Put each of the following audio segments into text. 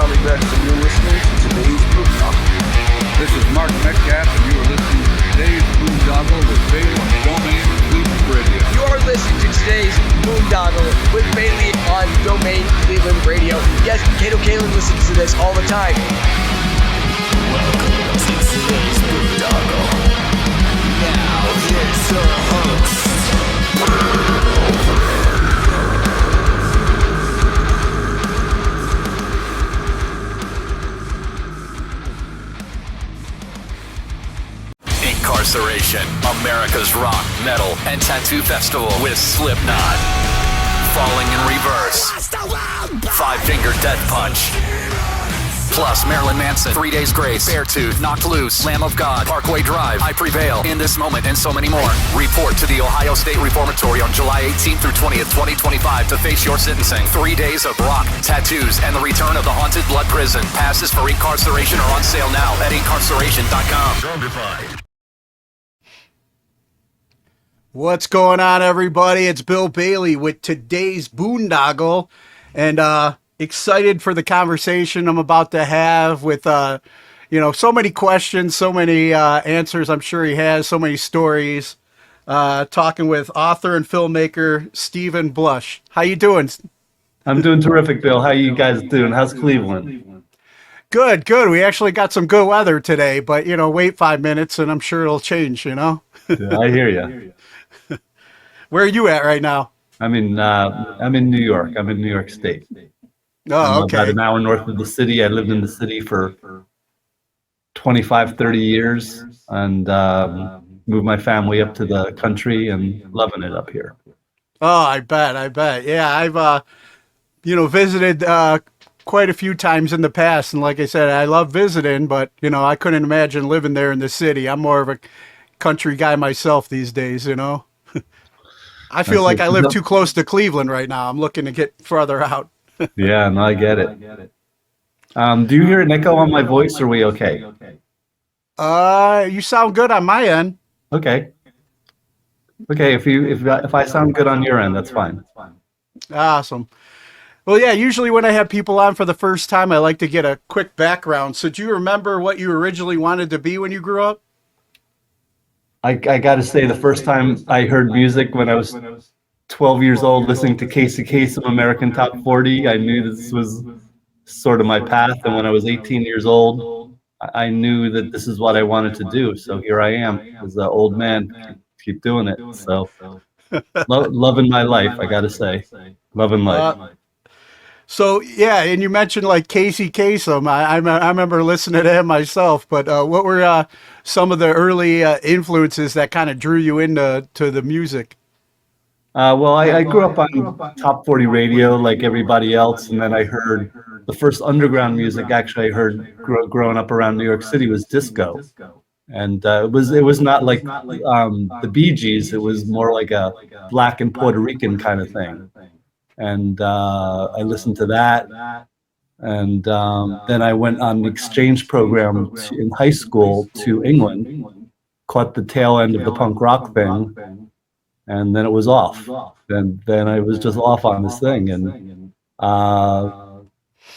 Tommy Best, and you're listening to today's Boondoggle. This is Mark Metcalf, and you are listening to today's Boondoggle with Bailey on Domain Cleveland Radio. You are listening to today's Boondoggle with Bailey on Domain Cleveland Radio. Yes, Kato Kalin listens to this all the time. Welcome to today's Boondoggle. Now here's your host. Incarceration, America's rock, metal, and tattoo festival with Slipknot. Falling in Reverse. Five Finger Death Punch. Plus Marilyn Manson, 3 Days Grace, Beartooth, Knocked Loose, Lamb of God, Parkway Drive, I Prevail, In This Moment, and so many more. Report to the Ohio State Reformatory on July 18th through 20th, 2025 to face your sentencing. 3 days of rock, tattoos, and the return of the Haunted Blood Prison. Passes for Incarceration are on sale now at incarceration.com. What's going on, everybody? It's Bill Bailey with today's Boondoggle, and excited for the conversation I'm about to have with, so many questions, so many answers I'm sure he has, so many stories. Talking with author and filmmaker Stephen Blush. How you doing? I'm doing terrific, Bill. How you guys doing? How's Cleveland? Good. We actually got some good weather today, but, wait 5 minutes and I'm sure it'll change, Yeah, I hear you. Where are you at right now? I'm in New York. I'm in New York State. Oh, okay. I'm about an hour north of the city. I lived in the city for 25, 30 years and moved my family up to the country and loving it up here. Oh, I bet. Yeah, I've, visited quite a few times in the past. And like I said, I love visiting, but, I couldn't imagine living there in the city. I'm more of a country guy myself these days, I feel like I live too close to Cleveland right now. I'm looking to get further out. Yeah, no, I get it. Do you hear an echo on my voice? Or are we okay? You sound good on my end. Okay. If I sound good on your end, that's fine. Awesome. Well, yeah, usually when I have people on for the first time, I like to get a quick background. So do you remember what you originally wanted to be when you grew up? I got to say, the first time I heard music when I was 12 years old, listening to Casey Kasem American Top 40, I knew this was sort of my path. And when I was 18 years old, I knew that this is what I wanted to do. So here I am as an old man, keep doing it. So loving my life, I got to say, loving life. So, yeah, and you mentioned like Casey Kasem. I remember listening to him myself, but what were some of the early influences that kind of drew you into the music? Well, I grew up on Top 40 radio like everybody else, and then I heard the first underground music actually I heard growing up around New York City was disco. And it was not like the Bee Gees, it was more like a black and Puerto Rican kind of thing. And I listened to that, and then I went on an exchange program in high school to England, caught the tail end of the punk rock thing, and then it was off. Then I was just off on this thing, and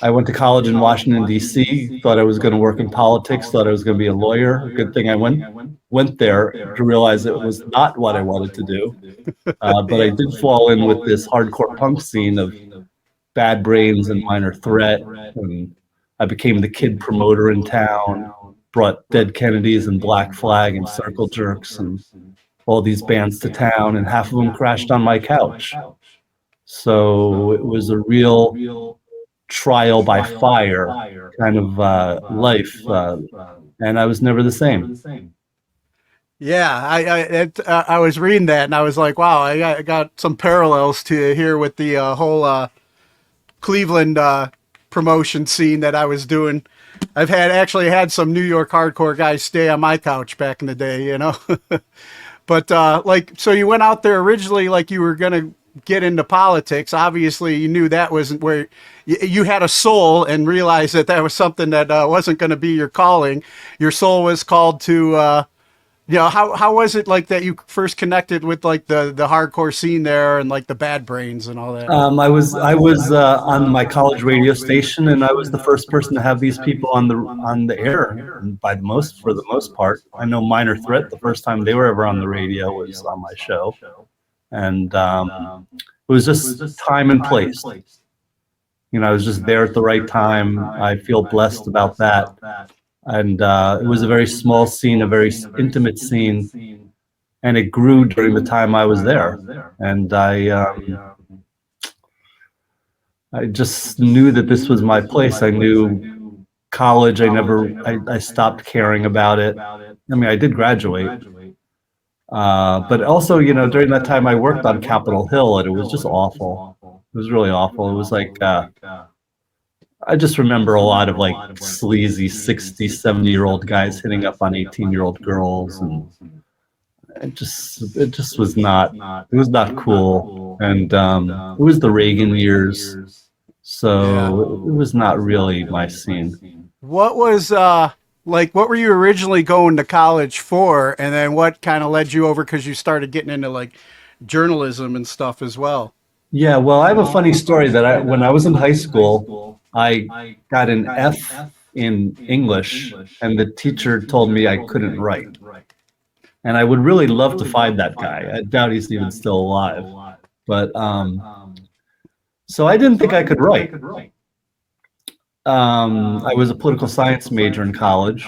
I went to college in Washington D.C. Thought I was going to work in politics. Thought I was going to be a lawyer. Good thing I went there to realize it was not what I wanted to do. But I did fall in with this hardcore punk scene of Bad Brains and Minor Threat, and I became the kid promoter in town. Brought Dead Kennedys and Black Flag and Circle Jerks and all these bands to town, and half of them crashed on my couch. So it was a real trial by fire kind of life, and I was never the same. Yeah, I was reading that and I was like, wow, I got some parallels to here with the whole Cleveland promotion scene that I was doing. I've actually had some New York hardcore guys stay on my couch back in the day, But so you went out there originally like you were gonna get into politics. Obviously, you knew that wasn't where you had a soul, and realized that was something that wasn't going to be your calling. Your soul was called to you know, how was it like that you first connected with like the hardcore scene there and like the Bad Brains and all that? I was on my college radio station, and I was the first person to have these people on the air. And for the most part, I know Minor Threat. The first time they were ever on the radio was on my show, and it was just time and place. You know, I was just there at the right time. I feel blessed about that. And it was a very small scene, a very intimate scene, and it grew during the time I was there. And I just knew that this was my place. I knew college. I stopped caring about it. I mean, I did graduate, but also, you know, during that time I worked on Capitol Hill, and it was just awful. It was really awful. It was like. I just remember a lot of like sleazy 60, 70-year-old guys hitting up on 18-year-old girls, and it just was not cool. And it was the Reagan years, so it was not really my scene. What was like, what were you originally going to college for, and then what kind of led you over, because you started getting into like journalism and stuff as well? Yeah, well, I have a funny story that when I was in high school, I got an F in English, and the teacher told me I couldn't write. And I would really love to find that guy. I doubt he's even still alive. But so I didn't think I could write. I was a political science major in college.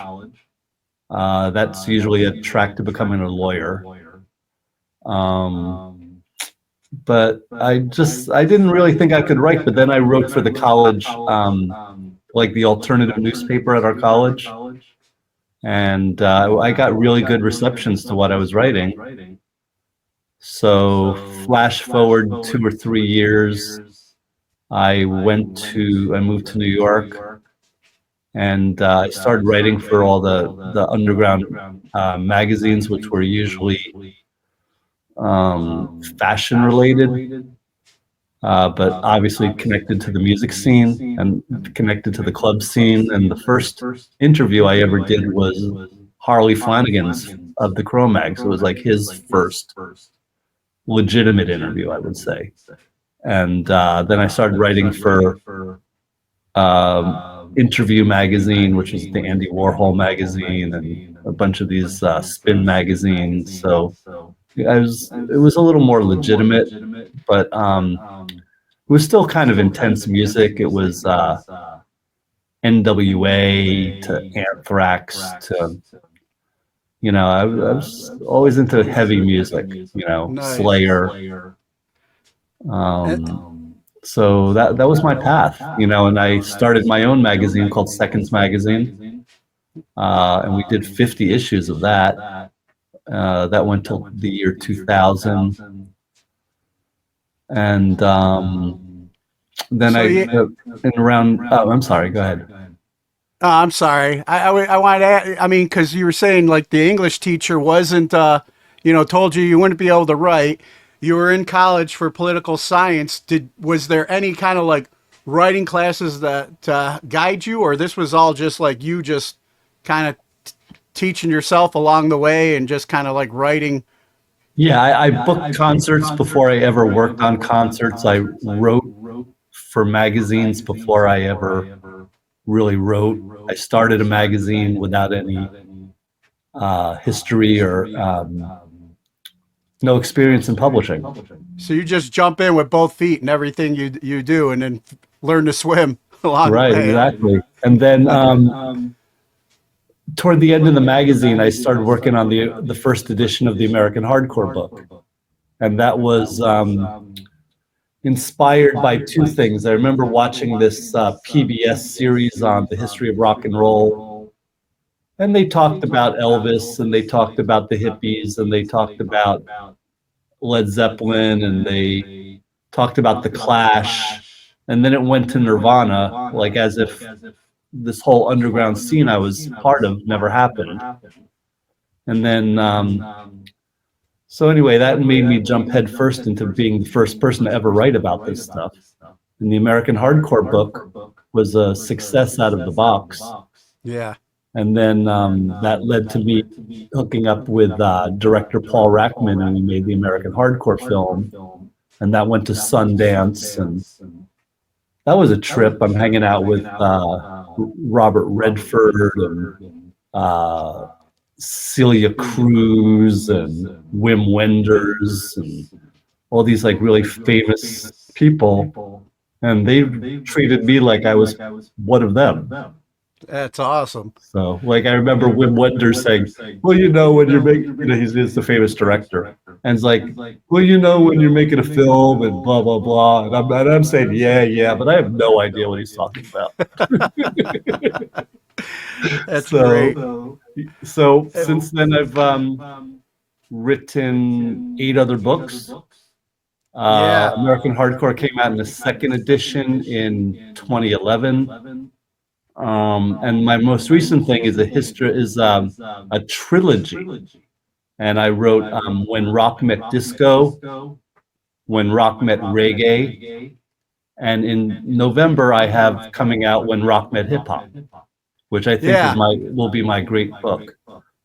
That's usually a track to becoming a lawyer. But I didn't really think I could write. But then I wrote for the college, like the alternative newspaper at our college. And I got really good receptions to what I was writing. So flash forward 2 or 3 years, I moved to New York, and I started writing for all the underground magazines, which were usually fashion related, but obviously connected to the music scene and connected to the club scene. And the first interview I ever did was Harley Flanagan's of the Cro-Mags. It was like his first legitimate interview, I would say. And then I started writing for Interview magazine, which was the Andy Warhol magazine, and a bunch of these spin magazines. So it was a little more legitimate, but it was still kind of intense music. It was NWA to Anthrax to, you know, I was always into heavy music, you know, nice. Slayer. So that was my path, you know, and I started my own magazine called Seconds Magazine, and we did 50 issues of that. That went till the year 2000, and then so I'm sorry, go ahead. I'm sorry. I wanted to add, I mean, because you were saying like the English teacher wasn't, told you wouldn't be able to write. You were in college for political science. Was there any kind of like writing classes that guide you, or this was all just like you just kind of teaching yourself along the way and just kind of like writing? Yeah, I booked concerts before I ever worked on concerts. I wrote for magazines before I ever really wrote. I started a magazine without any history or no experience in publishing. So you just jump in with both feet and everything you do, and then learn to swim along the way. Right, exactly. And then toward the end of the magazine, I started working on the first edition of the American Hardcore book. And that was inspired by two things. I remember watching this PBS series on the history of rock and roll. And they talked about Elvis, and they talked about the hippies, and they talked about Led Zeppelin, and they talked about the Clash. And then it went to Nirvana, like as if this whole underground scene I was part of never happened. And then, so anyway, that made me jump headfirst into being the first person to ever write about this stuff. And the American Hardcore book was a success out of the box. Yeah. And then that led to me hooking up with director Paul Rackman, and we made the American Hardcore film. And that went to Sundance, and that was a trip. I'm hanging out with Robert Redford and Celia Cruz and Wim Wenders and all these like really famous people, and they treated me like I was one of them. That's awesome. So, like, I remember Wim Wenders saying, "Well, you know, when you're making, he's the famous director, and it's like, well, you know, when you're making a film and blah blah blah," and I'm saying, yeah, but I have no idea what he's talking about. That's great. So since then, I've written 8 other books. American Hardcore came out in the second edition in 2011. And my most recent thing is a trilogy, and I wrote When Rock Met Disco, When Rock Met Reggae, and in November I have coming out When Rock Met Hip Hop, which I think will be my great book.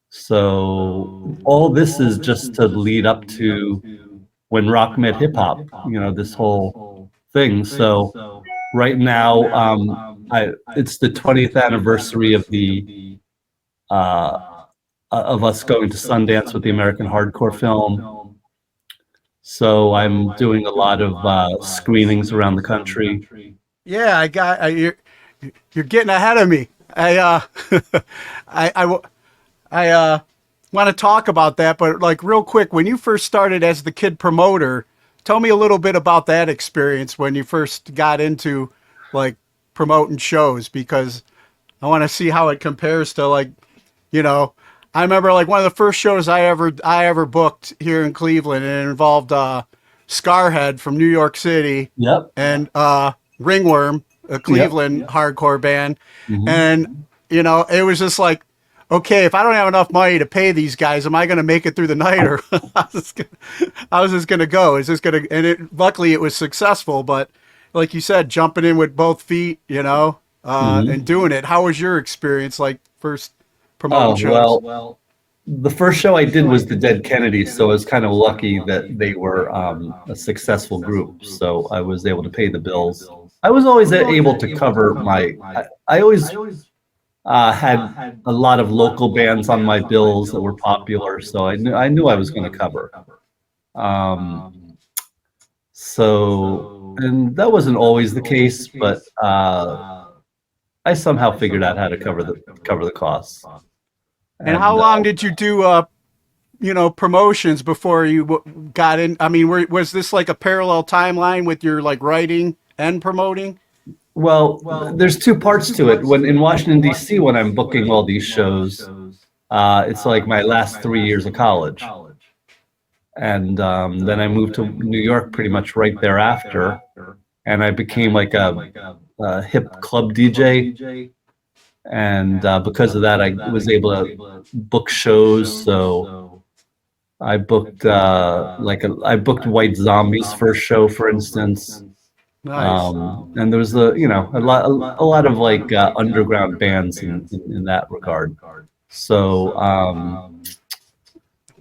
So all this is just to lead up to When Rock Met Hip Hop, this whole thing. So right now, it's the 20th anniversary of of us going to Sundance with the American Hardcore film. So I'm doing a lot of screenings around the country. Yeah, you're getting ahead of me. I want to talk about that, but like real quick, when you first started as the kid promoter, tell me a little bit about that experience when you first got into like promoting shows, because I want to see how it compares to like, I remember like one of the first shows I ever booked here in Cleveland, and it involved Scarhead from New York City. Yep. And Ringworm, a Cleveland hardcore band. Mm-hmm. And it was just like, okay, if I don't have enough money to pay these guys, am I going to make it through the night, or I was just going to go? Luckily it was successful, but like you said, jumping in with both feet, and doing it. How was your experience, like first promoting shows? Well, the first show I did was the Dead Kennedys, so I was kind of lucky that they were a successful group, so I was able to pay the bills. I was always able to cover I always had a lot of local bands on my bills that were popular, so I knew I was going to cover. And that wasn't always the case, but I somehow figured out how to cover the costs. And how long did you do, promotions before you got in? I mean, was this like a parallel timeline with your like writing and promoting? Well, there's 2 parts to it. When in Washington D.C., when I'm booking all these shows, it's like my last 3 years of college. And then I moved to New York pretty much right thereafter, and I became like a hip club DJ. And because of that, I was able to book shows. So I booked I booked White Zombie's first show, for instance. Nice. And there was a lot of like underground bands in that regard. So I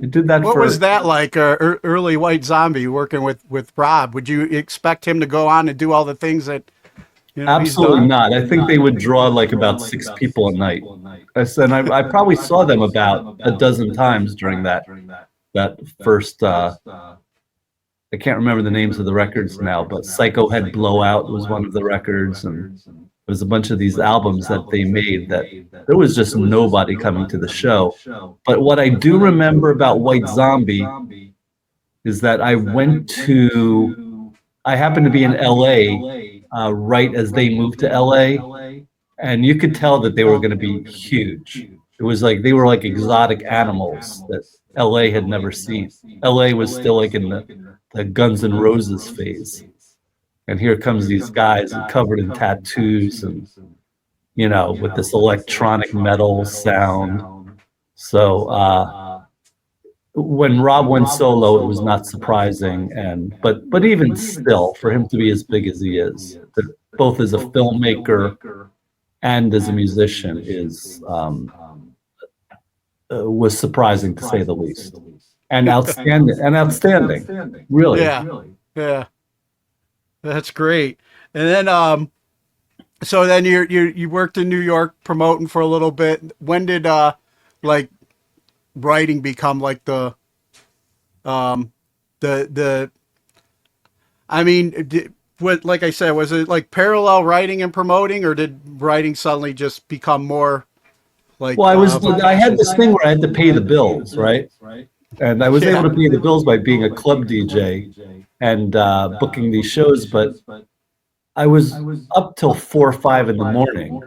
did that. What was that like? Early White Zombie working with Rob? Would you expect him to go on and do all the things that? Absolutely not. I think they would draw like about 6 people a night. And I probably saw them about a dozen times during that first. I can't remember the names of the records now, but Psycho Head Blowout was one of the records, and there was a bunch of these albums that they made that there was just nobody coming to the show. But what I do remember about White Zombie is that I happened to be in LA right as they moved to LA, and you could tell that they were going to be huge. It was like they were like exotic animals that LA had never seen. LA was still like in the Guns N' Roses phase, and here comes these guys covered in tattoos and with this electronic metal sound. So when Rob went solo, it was not surprising, but even still, for him to be as big as he is, both as a filmmaker and as a musician is was surprising to say the least, and outstanding, really. Yeah, that's great. And then so then you worked in New York promoting for a little bit. When did like writing become like the I mean, what, like I said, was it like parallel writing and promoting, or did writing suddenly just become more like? Well, I had this thing where I had to pay the bills, right? And I was able to pay the bills by being a club DJ and booking these shows, but I was up till 4 or 5 in the morning,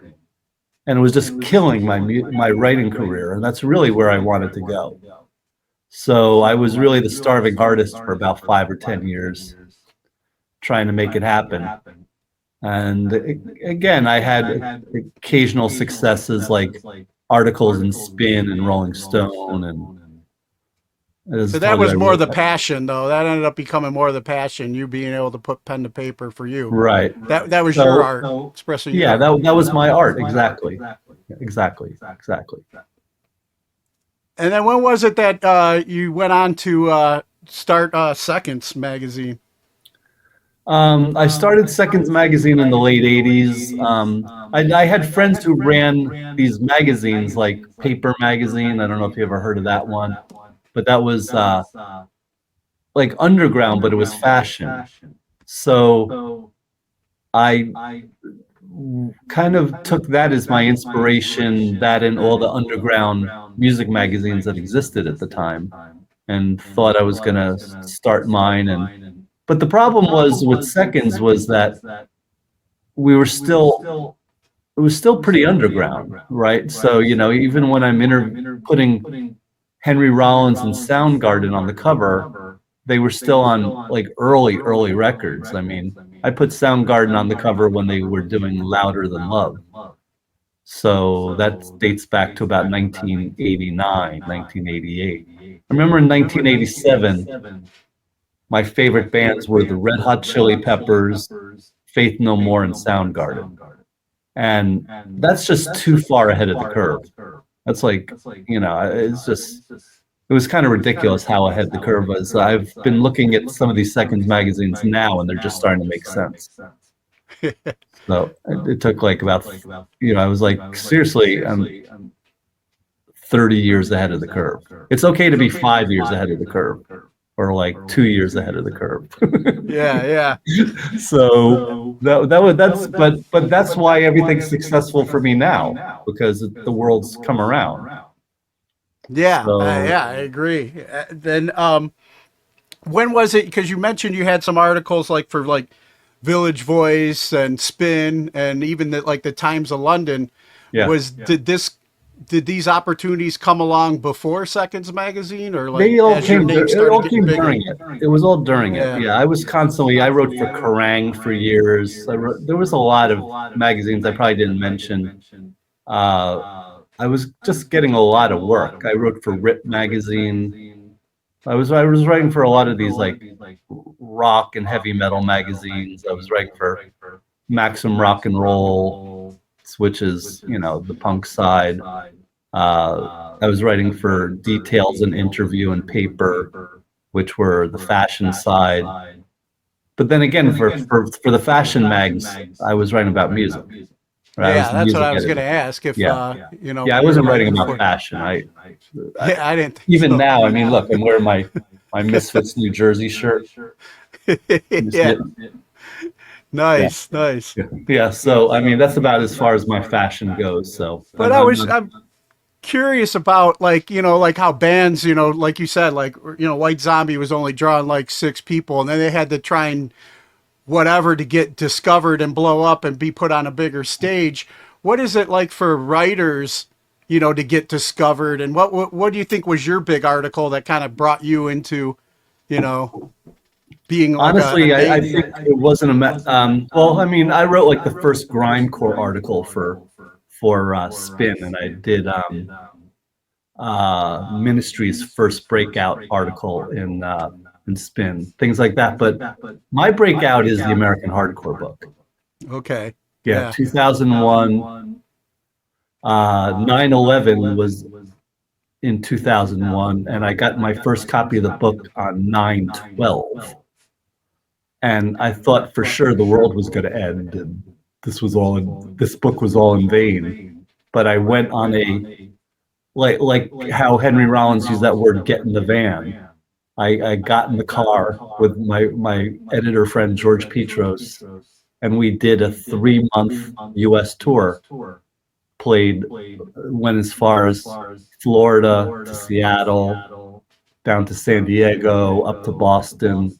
and it was just killing my writing career, and that's really where I wanted to go. So I was really the starving artist for about 5 or 10 years, trying to make it happen. And again, I had occasional successes like articles in Spin and Rolling Stone, and so that was more the passion, though. That ended up becoming more the passion, you being able to put pen to paper for you. Right. That was your art, expressing your art. That was my art, exactly. And then when was it that you went on to start Seconds magazine? I started Seconds magazine in the late 80s. I had friends who ran these magazines like Paper Magazine. I don't know if you ever heard of that one, but that was like underground, but it was fashion. So I kind of took that as my inspiration, that and all the underground music magazines that existed at the time, and thought I was going to start mine. But the problem was with Seconds was that we were still, it was still pretty underground, right? So, you know, even when I'm putting Henry Rollins and Soundgarden on the cover, they were still on like early records. I mean, I put Soundgarden on the cover when they were doing Louder Than Love. So that dates back to about 1989, 1988. I remember in 1987, my favorite bands were the Red Hot Chili Peppers, Faith No More, and Soundgarden. And that's just too far ahead of the curve. That's like, you know, it's just, it was kind of ridiculous how ahead the curve was. I've been looking at some of these Seconds magazines now, and they're just starting to make sense. So it took like about, you know, I was like, seriously, I'm 30 years ahead of the curve. It's okay to be 5 years ahead of the curve, or like 2 years ahead of the curve. Yeah. So but that's why everything's successful for me now, because the world's come around. Yeah, I agree. Then when was it? Because you mentioned you had some articles like for like Village Voice and Spin, and even the Times of London. Yeah. Did these opportunities come along before Seconds magazine, or like they all came during it? It was all during it. Yeah, I was constantly. I wrote for Kerrang for years. There was a lot of magazines I probably didn't mention. I was just getting a lot of work. I wrote for Rip magazine. I was writing for a lot of these like rock and heavy metal magazines. I was writing for Maxim Rock and Roll, which is, you know, the punk side. I was writing for Details and Interview and Paper, which were the fashion side. But then again, for the fashion mags, I was writing about music. Right? Yeah, that's what I was going to ask. If you know, I wasn't writing about fashion. I didn't. Even now, I mean, look, I'm wearing my Misfits New Jersey shirt. Yeah. Nice. Yeah, so I mean, that's about as far as my fashion goes. So, but I'm curious about, like, you know, like how bands, you know, like you said, like, you know, White Zombie was only drawing like 6 people, and then they had to try and whatever to get discovered and blow up and be put on a bigger stage. What is it like for writers, you know, to get discovered? And what do you think was your big article that kind of brought you into, you know, being like honestly, I think it wasn't well, I mean, I wrote like the first grindcore article for Spin, and I did Ministry's first breakout article in Spin, things like that. But my breakout is the American Hardcore book. Okay. Yeah, 2001. 9/11 was in 2001, and I got my first copy of the book on 9/12. And I thought for sure the world was going to end, and this book was all in vain. But I went on like how Henry Rollins used that word, get in the van. I got in the car with my editor friend George Petros, and we did a 3-month U.S. tour. Went as far as Florida to Seattle, down to San Diego, up to Boston,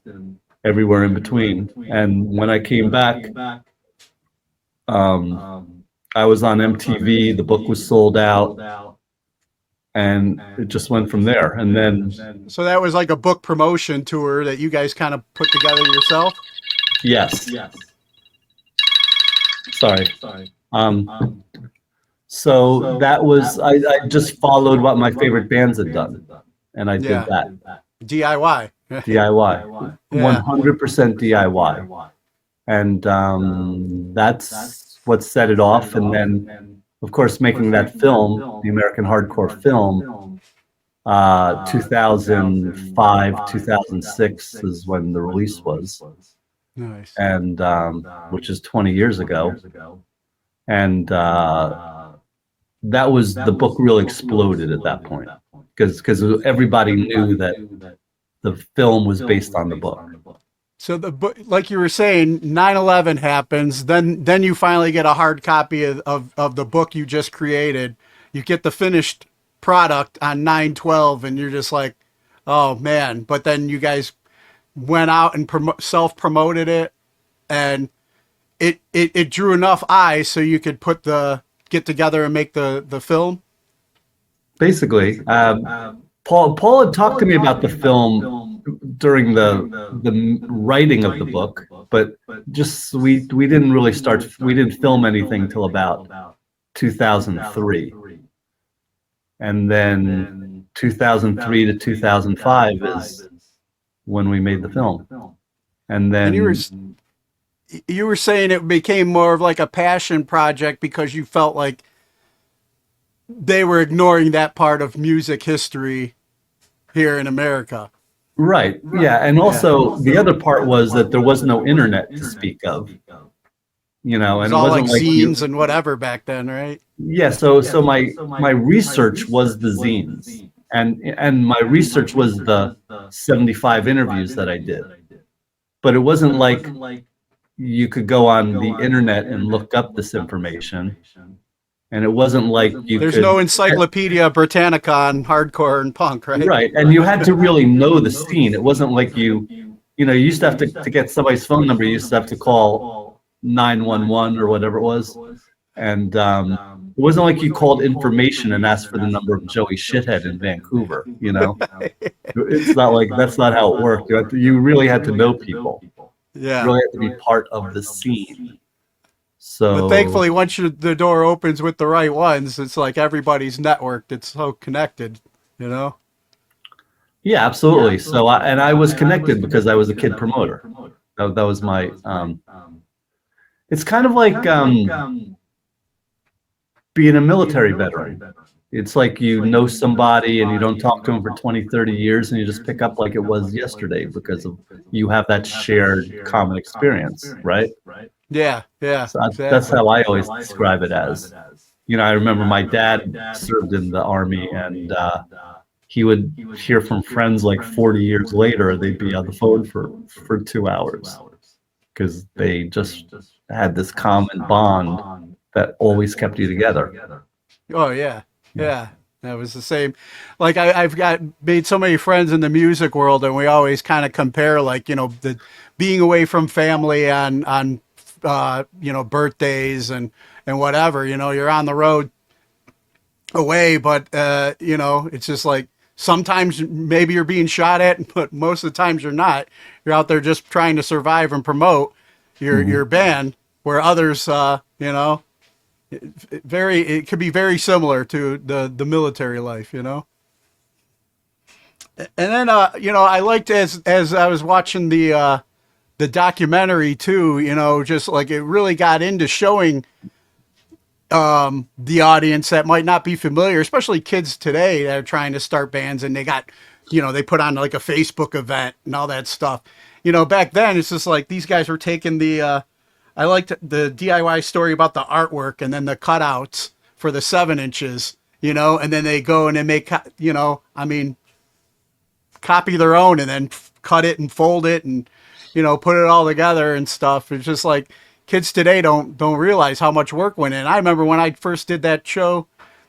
everywhere in between. And when I came back, I was on MTV. The book was sold out, and it just went from there. And then, So that was like a book promotion tour that you guys kind of put together yourself? yes. Sorry. So that was, I just followed what my favorite bands had done, and I did Yeah. that. DIY. DIY. Yeah. 100% DIY. And that's what set it off. And then, of course, making that film, the American Hardcore film, 2005, 2006 is when the release was, Nice. and which is 20 years ago. And that was, the book really exploded at that point, because everybody knew that the film was based on the book. So the book, like you were saying, 9/11 happens. Then you finally get a hard copy of the book you just created. You get the finished product on 9/12, and you're just like, oh man. But then you guys went out and self-promoted it, and it drew enough eyes so you could get together and make the film. Basically, Paul had talked to me about the film during the writing of the book, but just we didn't film anything till about 2003, and then 2003 to 2005 is when we made the film. And then You were saying it became more of like a passion project because you felt like they were ignoring that part of music history here in America. Right. Yeah. And also the other part was that there was no internet to speak of, and It was it all wasn't like like zines and whatever back then, right? yeah. So my research was the zines, and my research was the 75 interviews that I did, but it wasn't like you could go on the internet and look up this information. And it wasn't like There's no Encyclopedia Britannica on hardcore and punk, right? Right. And you had to really know the scene. It wasn't like you used to have to get somebody's phone number, you used to have to call 911 or whatever it was. And it wasn't like you called information and asked for the number of Joey Shithead in Vancouver, It's not like, that's not how it worked. You really had to know people. Yeah. You really had to be part of the scene. So, but thankfully, once the door opens with the right ones, it's like everybody's networked. It's so connected, Yeah, absolutely. So, I was connected because I was a kid promoter. That was my. It's kind of like being a military veteran. It's like you know somebody and you don't talk to them for 20, 30 years, and you just pick up like it was yesterday because you have that shared common experience, right? Yeah. So Exactly. that's how I always describe it as. I remember my dad served in the Army, and he would hear from friends like 40 years later. They'd be on the phone for 2 hours because they just had this common bond that always kept you together. Oh yeah. That was the same. Like I've made so many friends in the music world, and we always kind of compare, like, the being away from family on birthdays and whatever. You're on the road away, but it's just like sometimes maybe you're being shot at, but most of the times you're not. You're out there just trying to survive and promote your band, where others, it could be very similar to the military life, And then, I liked as I was watching the documentary too, just like it really got into showing the audience that might not be familiar, especially kids today that are trying to start bands, and they got, they put on like a Facebook event and all that stuff. Back then it's just like these guys were taking I liked the DIY story about the artwork and then the cutouts for the 7 inches, and then they go and they make, copy their own and then cut it and fold it and, put it all together and stuff. It's just like kids today don't realize how much work went in. I remember when I first did that show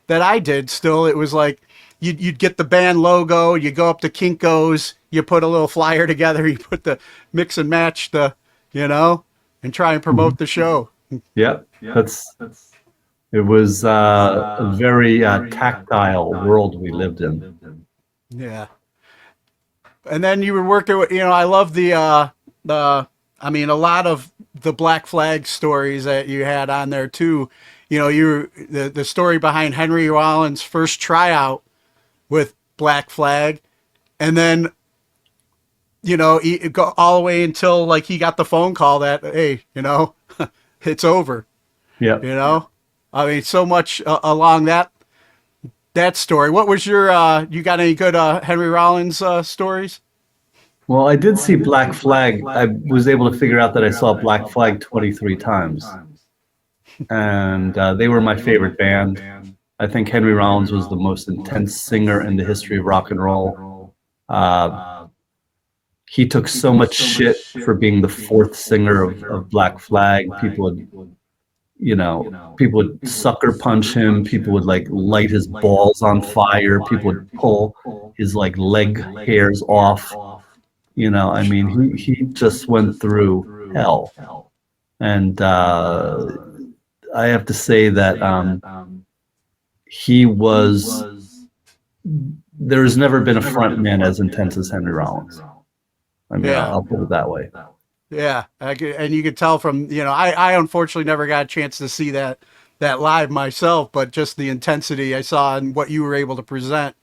that I did still, it was like, you'd get the band logo, you go up to Kinko's, you put a little flyer together, you put the mix and match and try and promote the show. Yeah, it was a very tactile world we lived in. Yeah. And then you were working with, I love a lot of the Black Flag stories that you had on there too. The story behind Henry Rollins' first tryout with Black Flag, and then go all the way until like he got the phone call that, hey, it's over. Yeah. So much along that story. What was your you got any good Henry Rollins stories? Well, I did see Black Flag. I was able to figure out that I saw Black Flag 23 times. And they were my favorite band. I think Henry Rollins was the most intense singer in the history of rock and roll. He took so much shit for being the fourth singer of Black Flag. People would sucker punch him. People would like light his balls on fire. People would pull his like leg hairs off. He just went through hell. And I have to say that there's never been a front man as intense as Henry Rollins. I'll put it that way. Yeah, and you could tell from, I unfortunately never got a chance to see that live myself, but just the intensity I saw and what you were able to present,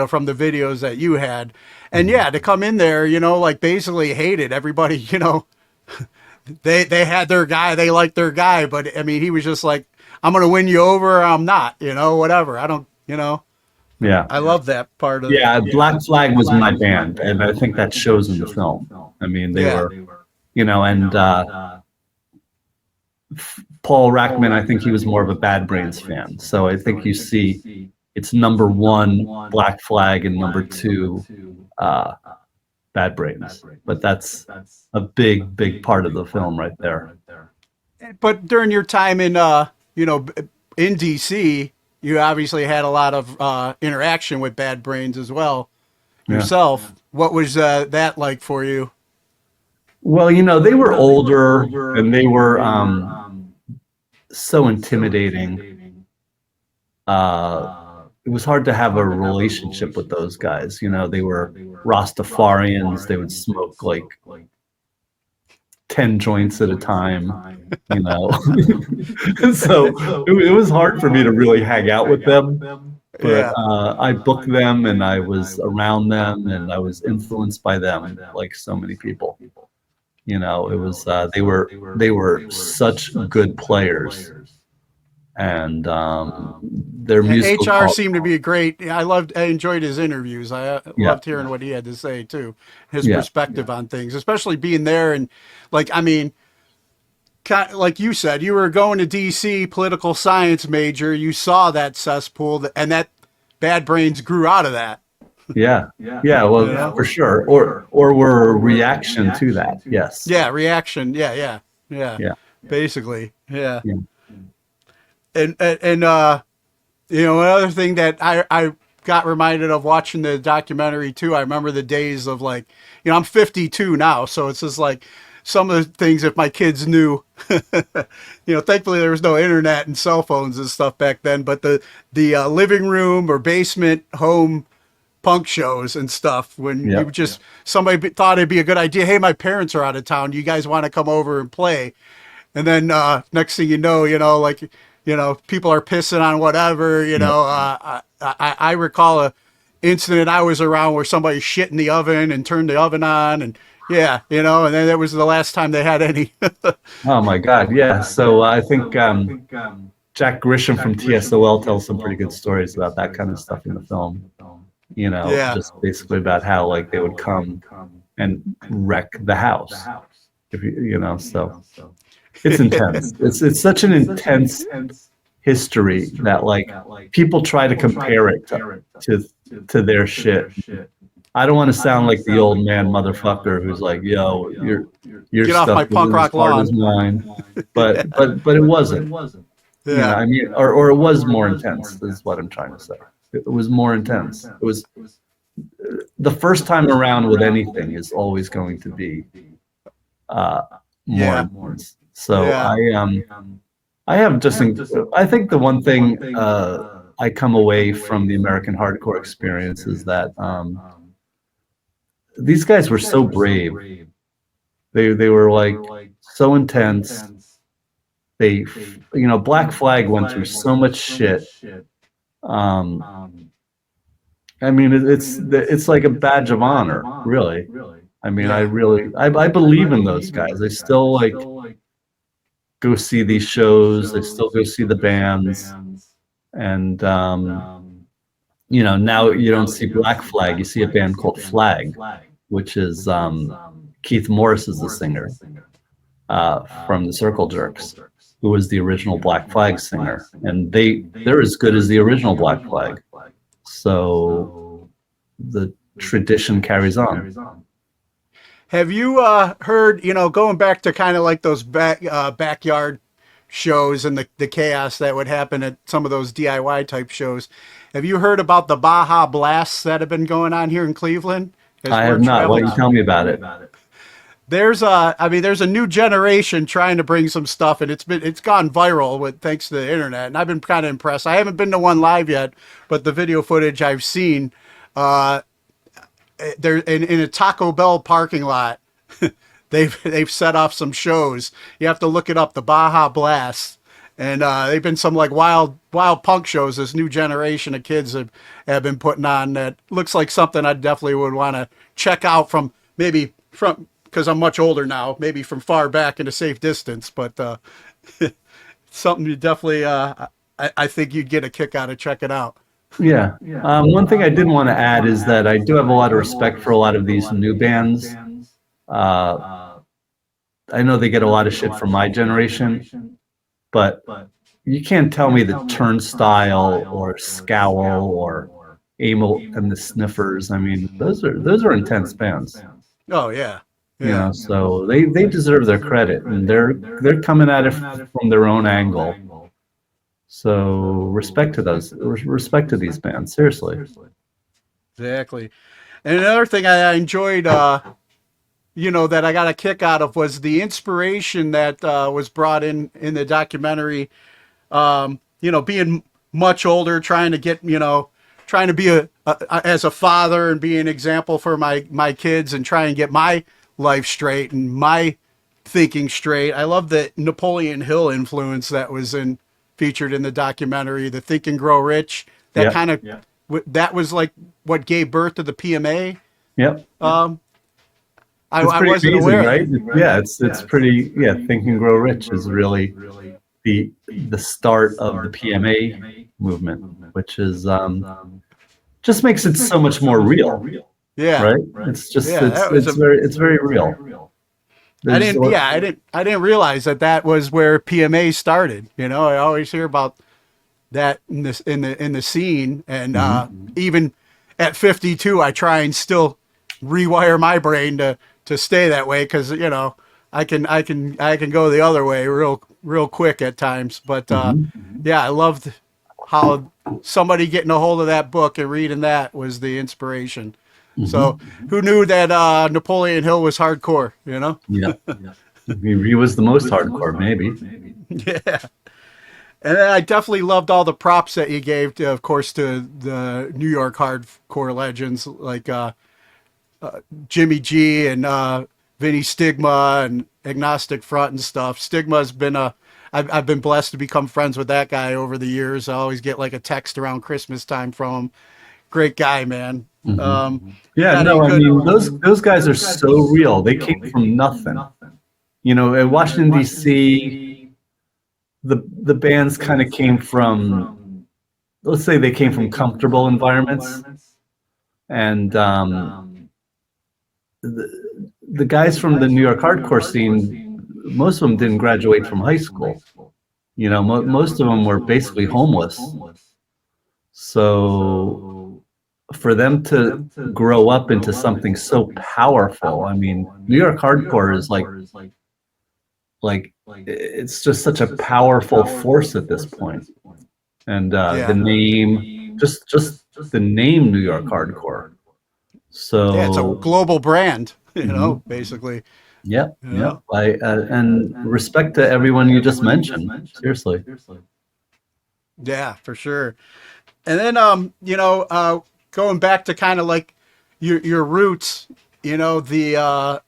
from the videos that you had. And yeah, to come in there, like basically hated everybody, they had their guy, they liked their guy, but he was just like, I'm going to win you over or I'm not, whatever. I don't, Yeah. I love that part of it. Black Flag was my band, and I think that shows in the film. They were, and Paul Rackman, I think he was more of a Bad Brains fan. So I think you see it's number one Black Flag and number two Bad Brains. But that's a big part of the film right there. But during your time in in DC, you obviously had a lot of interaction with Bad Brains as well yourself. Yeah. What was that like for you? Well, they were older and they were so intimidating. It was hard to have a relationship with those guys. They were Rastafarians. They would smoke like 10 joints at a time, so it was hard for me to really hang out with them, but I booked them and I was around them and I was influenced by them like so many people. It was they were such good players, and their music. HR seemed to be a great. I enjoyed his interviews. I loved hearing what he had to say too, his perspective on things, especially being there and like you said, you were going to DC, political science major. You saw that cesspool, and that Bad Brains grew out of that. Yeah. Well, for sure, or were a reaction to that. Yes. Yeah, reaction. Yeah. Basically, yeah. And another thing that I got reminded of watching the documentary too. I remember the days of like, I'm 52 now, so it's just like some of the things if my kids knew, thankfully there was no internet and cell phones and stuff back then, but the living room or basement home punk shows and stuff when you just, somebody thought it'd be a good idea. Hey, my parents are out of town. You guys want to come over and play? And then next thing you know, people are pissing on whatever, I recall a incident I was around where somebody shit in the oven and turned the oven on and and then that was the last time they had any. Oh my God. Yeah. So I think Jack Grisham from TSOL tells some pretty good stories about that kind of stuff in the film. You know, Yeah. just basically about how like they would come and wreck the house. If you know, so it's intense. It's such an intense history that like people try to compare it to their shit. I don't want to sound like the old man motherfucker who's like, yo, your Get off stuff my punk isn't rock as hard lawn. as mine. But it wasn't. Yeah. You know, I mean, or it was more intense, is what I'm trying to say. It was more intense. It was the first time around with anything is always going to be more intense. So I have just I think the one thing I come away from the American hardcore experience is that these guys were so brave. They were like so intense. They, you know, Black Flag went through so much shit. I mean, it's like a badge of honor, really. I mean, I believe in those guys. I still like go see these shows. I still go see the bands, and you know, now you don't see Black Flag. You see a band called Flag, which is Keith Morris is the singer from the Circle Jerks, who was the original Black Flag singer, and they're as good as the original Black Flag. So the tradition carries on. Have you heard, you know, going back to kind of like those backyard shows and the chaos that would happen at some of those DIY type shows, have you heard about the Baja Blasts that have been going on here in Cleveland? I have not. Why don't you tell me about it? There's a new generation trying to bring some stuff, and it's gone viral thanks to the internet, and I've been kind of impressed. I haven't been to one live yet, but the video footage I've seen, they're in a Taco Bell parking lot. they've set off some shows. You have to look it up, the Baja Blast, and they've been some like wild punk shows. This new generation of kids have been putting on that looks like something I definitely would want to check out from because I'm much older now, maybe from far back in a safe distance, but something you definitely, I think you'd get a kick out of. Check it out. Yeah. One thing I did want to add is that I do have a lot of respect for a lot of these new bands. I know they get a lot of shit from my generation, but you can't tell me that Turnstile or Scowl or Amel and the Sniffers. I mean, those are intense bands. Oh yeah. You know, so they deserve their credit, and they're coming at it from their own angle. So respect to these bands, seriously. Exactly. And another thing I enjoyed, you know, that I got a kick out of was the inspiration that was brought in the documentary. You know, being much older, trying to be as a father and be an example for my kids and try and get my life straight and my thinking straight. I love the Napoleon Hill influence that was featured in the documentary, the Think and Grow Rich. That kind of that was like what gave birth to the PMA. Yep. I wasn't amazing, aware, right? Yeah, it's pretty. Yeah, Think and Grow Rich is really the start of the PMA movement, which is just makes it so much more real. Yeah. Right. It's just it's very real. I didn't realize that was where PMA started. You know, I always hear about that in the scene, and even at 52, I try and still rewire my brain to stay that way, because you know I can go the other way real quick at times. But yeah, I loved how somebody getting a hold of that book and reading that was the inspiration. So who knew that Napoleon Hill was hardcore, you know? Yeah. He was the most hardcore, maybe. Yeah. And I definitely loved all the props that you gave, of course, to the New York hardcore legends like Jimmy G and Vinny Stigma and Agnostic Front and stuff. Stigma's been I've been blessed to become friends with that guy over the years. I always get like a text around Christmas time from him. Great guy, man. I mean, those guys are so real. They came from nothing. You know, at Washington D.C., the bands kind of came from, let's say they came from comfortable environments, and the guys from the New York hardcore scene, most of them didn't graduate from high school. You know, most of them were basically homeless. So for them to grow up into something so powerful, I mean, New York hardcore is like it's just such a powerful force at this point. And the name, just the name New York hardcore. So yeah, it's a global brand, you know, basically. Yeah, yeah. And respect to everyone you just mentioned. Seriously. Yeah, for sure. And then, you know, going back to kind of like your roots, you know, the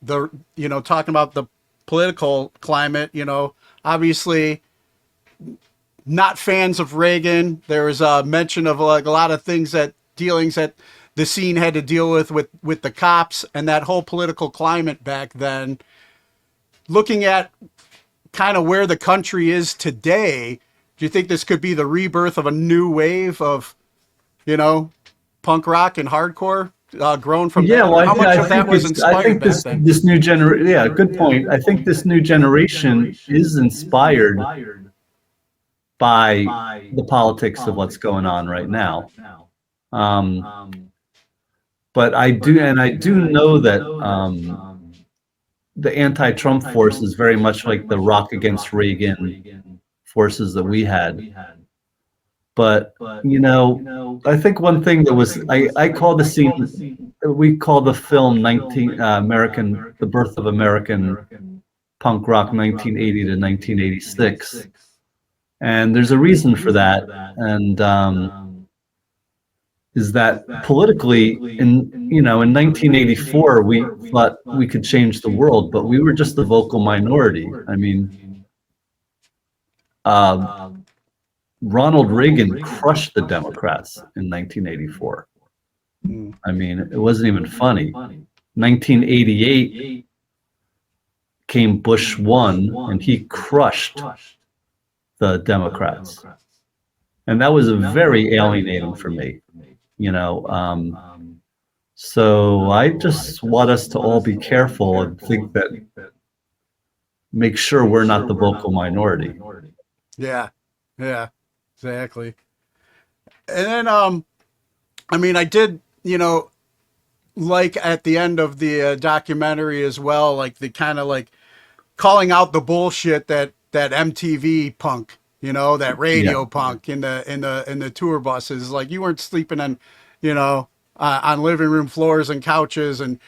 you know, talking about the political climate, you know, obviously not fans of Reagan. There was a mention of like a lot of things dealings that the scene had to deal with the cops and that whole political climate back then. Looking at kind of where the country is today, do you think this could be the rebirth of a new wave of, you know, punk rock and hardcore grown from Yeah, that? well, How much of that was inspired back then? This new generation, yeah, good point. I think this new generation is inspired by the politics of what's going on right now. But I do know that the anti-Trump force is very much like the rock against Reagan forces that we had. But, you know, I think one thing that was, I call the scene, we call the film The Birth of American Punk Rock 1980 to 1986. And there's a reason for that. And is that politically in 1984, we thought we could change the world, but we were just the vocal minority. I mean, Ronald Reagan crushed the Democrats in 1984. I mean, it wasn't even funny. 1988 came Bush 1, and he crushed the Democrats. And that was very alienating for me, you know. So I just want us to all be careful and think that, make sure we're not the vocal minority. Yeah, yeah, exactly. And then, I mean, I did, you know, like at the end of the documentary as well, like the kind of like calling out the bullshit that MTV punk, you know, that radio punk in the tour buses. Like, you weren't sleeping on, you know, on living room floors and couches and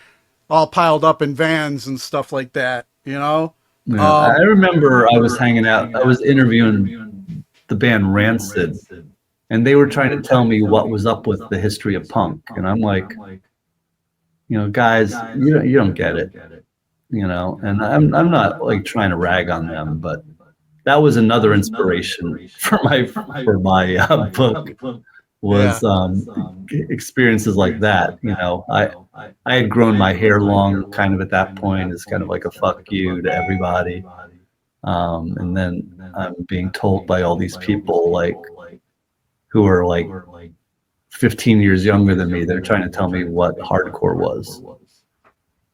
all piled up in vans and stuff like that, you know? Yeah, I remember I was hanging out, I was interviewing the band Rancid, and they were trying to tell me what was up with the history of punk. And I'm like, you know, guys, you don't get it, you know, and I'm not like trying to rag on them, but that was another inspiration for my book, was experiences like that. You know, I had grown my hair long kind of at that point as kind of like a fuck you to everybody. And then I'm being told by all these people like who are like 15 years younger than me, they're trying to tell me what hardcore was.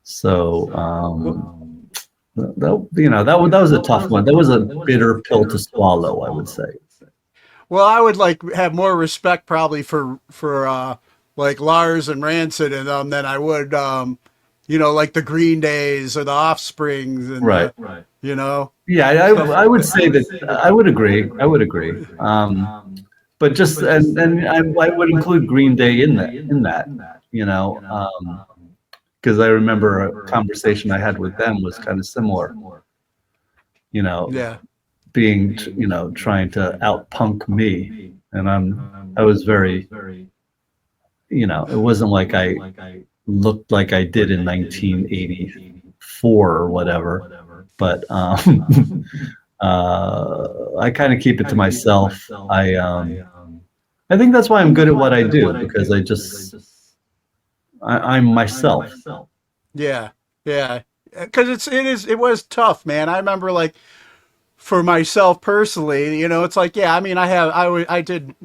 So that was a tough one. That was a bitter pill to swallow, I would say. Well, I would like have more respect probably for like Lars and Rancid and them than I would, you know, like the Green Days or the Offsprings and right. You know. Yeah, I would say that I would agree. But just and I would include Green Day in that, you know, because I remember a conversation I had with them was kind of similar, you know. Yeah. Being, you know, trying to out punk me, and I was very, you know, it wasn't like I looked like I did in 1984 or whatever, but I kind of keep it to myself. I think that's why I'm good at what I do, because I'm myself. Yeah, yeah, because it was tough, man. I remember like for myself personally, it's like, yeah, I mean, I did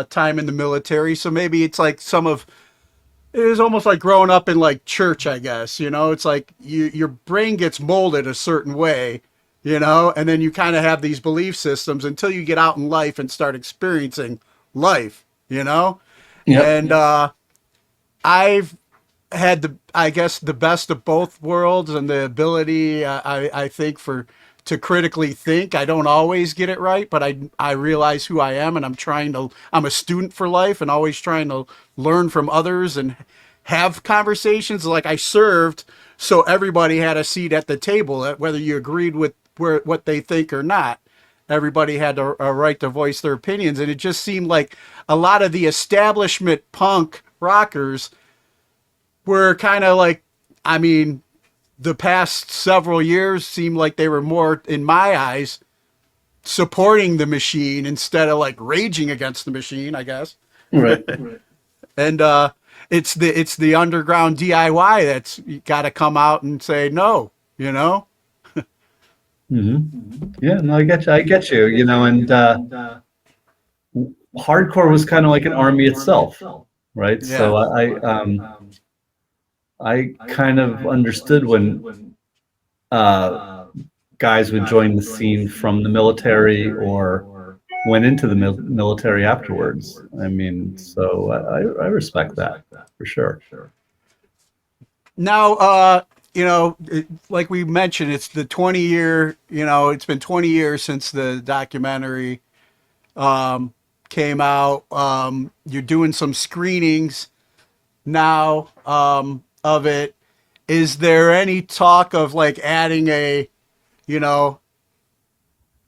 time in the military, so maybe it's like it was almost like growing up in like church, I guess. It's like your brain gets molded a certain way, and then you kind of have these belief systems until you get out in life and start experiencing life, Yep. And I've had I guess the best of both worlds and the ability, I think, to critically think. I don't always get it right, but I realize who I am, and I'm a student for life and always trying to learn from others and have conversations. Like, I served so everybody had a seat at the table, whether you agreed with what they think or not. Everybody had a right to voice their opinions, and it just seemed like a lot of the establishment punk rockers were kind of like, I mean, the past several years seemed like they were more, in my eyes, supporting the machine instead of like raging against the machine, I guess. Right. And it's the underground DIY that's got to come out and say no, Mm-hmm. Yeah, no, I get you, and hardcore was kind of like an army itself, right? Yeah. So I kind of understood when guys would join the scene from the military or went into the military afterwards. I mean, so I respect that for sure. Now, like we mentioned, it's the 20-year, it's been 20 years since the documentary came out. You're doing some screenings now of it. Is there any talk of like adding a,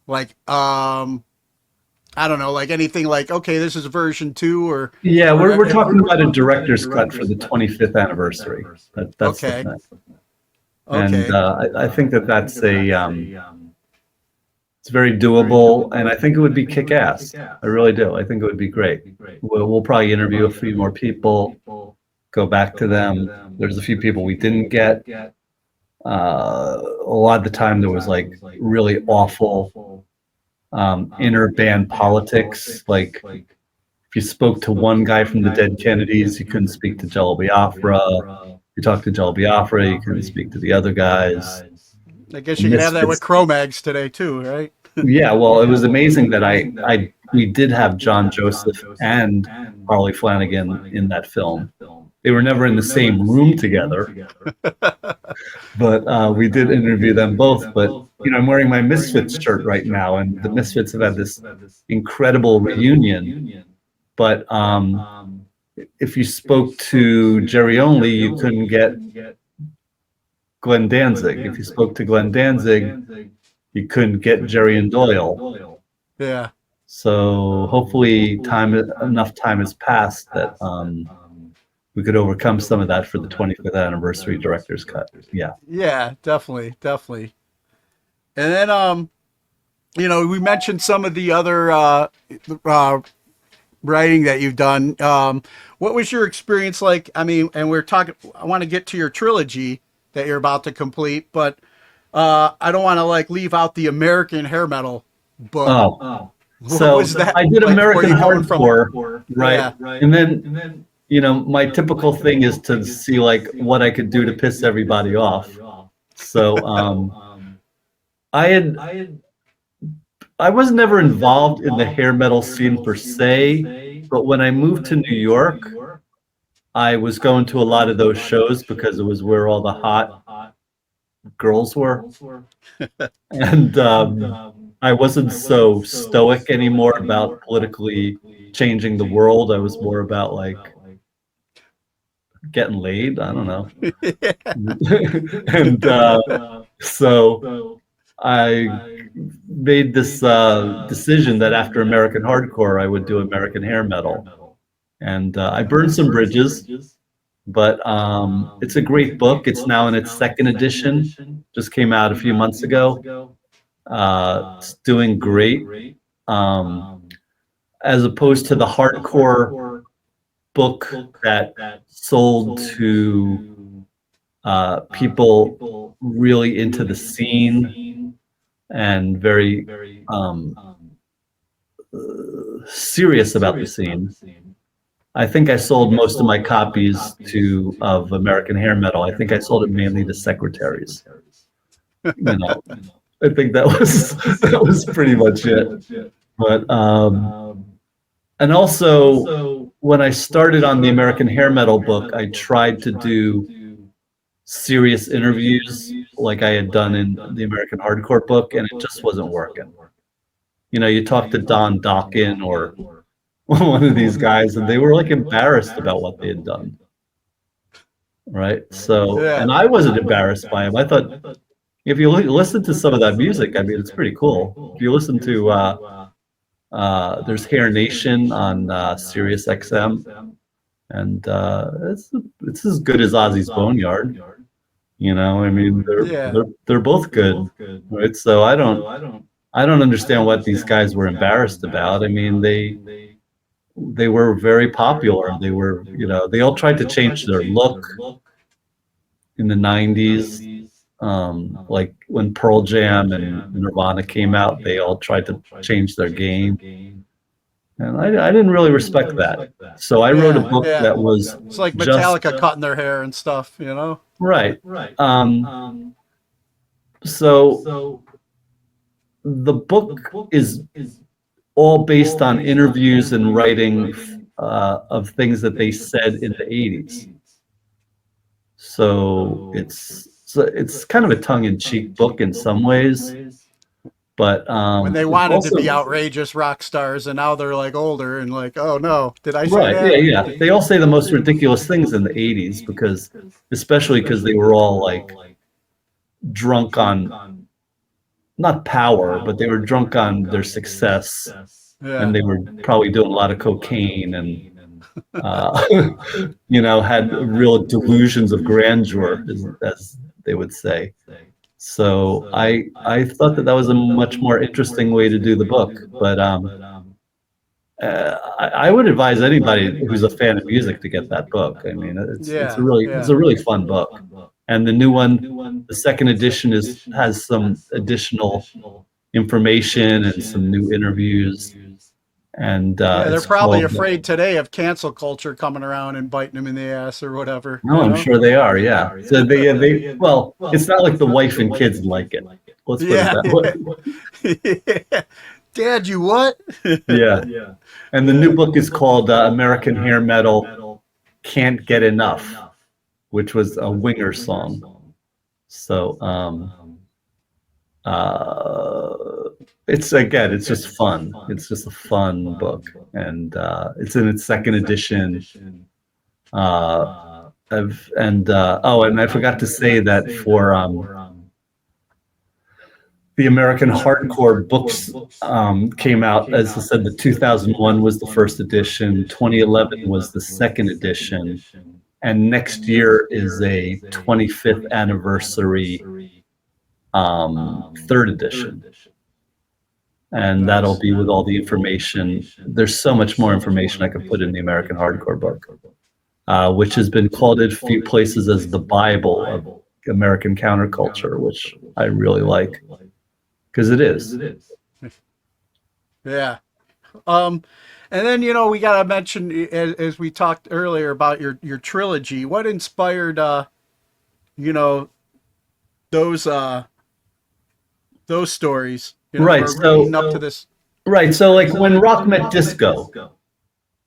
like, I don't know, like anything like, okay, this is version 2 or... Yeah, we're talking about a director's cut for the 25th anniversary. That's okay. The thing. Okay. And I think that's it's very doable, and I think it would be kick-ass. I really do. I think it would be great. We'll probably interview a few more people, go back to them. There's a few people we didn't get. A lot of the time there was like really awful inner band politics. Like, if you spoke to one guy from the Dead Kennedys, you couldn't speak to Jello Biafra. If you talked to Jello Biafra, you couldn't speak to the other guys. I guess you can have that with Cro-Mags today too, right? Yeah, well, it was amazing that we did have John Joseph and Harley Flanagan in that film. They were never in the same room together, but we did interview them both. But I'm wearing my Misfits shirt right now, and the Misfits have had this incredible reunion. But if you spoke to Jerry Only, you couldn't get Glenn Danzig. If you spoke to Glenn Danzig, you couldn't get Jerry and Doyle. Yeah. So hopefully enough time has passed that we could overcome some of that for the 25th anniversary director's cut. Yeah. Yeah, definitely. And then we mentioned some of the other writing that you've done. What was your experience like? I mean, and I want to get to your trilogy that you're about to complete, but I don't want to like leave out the American hair metal book. Oh. So I did American hardcore, right? Yeah. And then my typical thing is to see like what I could do to piss everybody off. So I was never involved in the hair metal scene per se, but when I moved to New York, I was going to a lot of those shows because it was where all the hot girls were. And I wasn't so stoic anymore about politically changing the world. I was more about like getting laid. I don't know. And so I made this decision that after American hardcore, I would do American hair metal. And I burned some bridges, but it's a great book. It's now in its second edition. Just came out a few months ago. It's doing great. As opposed to the hardcore book that sold to people really into the scene and very serious about the scene. I think I sold most of my copies of American Hair Metal. I think I sold it mainly to secretaries. You know, I think that was pretty much it. But and also when I started on the American Hair Metal book, I tried to do serious interviews like I had done in the American Hardcore book, and it just wasn't working. You know, you talk to Don Dokken or one of these guys, and they were like embarrassed about what they had done. Right? So, and I wasn't embarrassed by him. I thought, if you listen to some of that music, I mean, it's pretty cool. If you listen to, there's Hair Nation on Sirius XM, and it's as good as Ozzy's Boneyard. You know, I mean, they're both good, right? So I don't understand what these guys were embarrassed about. I mean, they were very popular. They were, you know, they all tried to change their look in the 90s. Like when Pearl Jam and Nirvana came out, they all tried to change their game. And I didn't really respect that. So I wrote a book that was... It's like Metallica cutting their hair and stuff, you know? Right. So the book is all based on interviews and writing of things that they said in the 80s. So it's kind of a tongue-in-cheek book in some ways, but when they wanted to be outrageous rock stars, and now they're like older and like, oh no, did I say that? Yeah. They all say the most ridiculous things in the 80s especially because they were all like drunk on not power, but they were drunk on their success, and they were probably doing a lot of cocaine and you know, had real delusions of grandeur, as they would say. So I thought that was a much more interesting way to do the book. But I would advise anybody who's a fan of music to get that book. I mean, it's a really fun book. And the new one, the second edition, has some additional information and some new interviews. And they're probably afraid today of cancel culture coming around and biting them in the ass or whatever. No, I'm sure they are. Yeah. So they well, it's not like the wife and kids like it. Let's put it that way. Dad, you what? Yeah. And the new book is called American Hair Metal Can't Get Enough, which was a Winger song. So it's just fun. It's just a fun book, and it's in its second edition. And I forgot to say that for the American Hardcore books came out, as I said, the 2001 was the first edition, 2011 was the second edition, and next year is a 25th anniversary third edition. And that'll be with all the information. There's so much more information I could put in the American Hardcore book, which has been quoted in a few places as the Bible of American counterculture, which I really like, because it is. Yeah. And then, you know, we got to mention, as we talked earlier about your trilogy, what inspired, you know, those stories? You know, right. So up to this. Right. So like when rock met disco,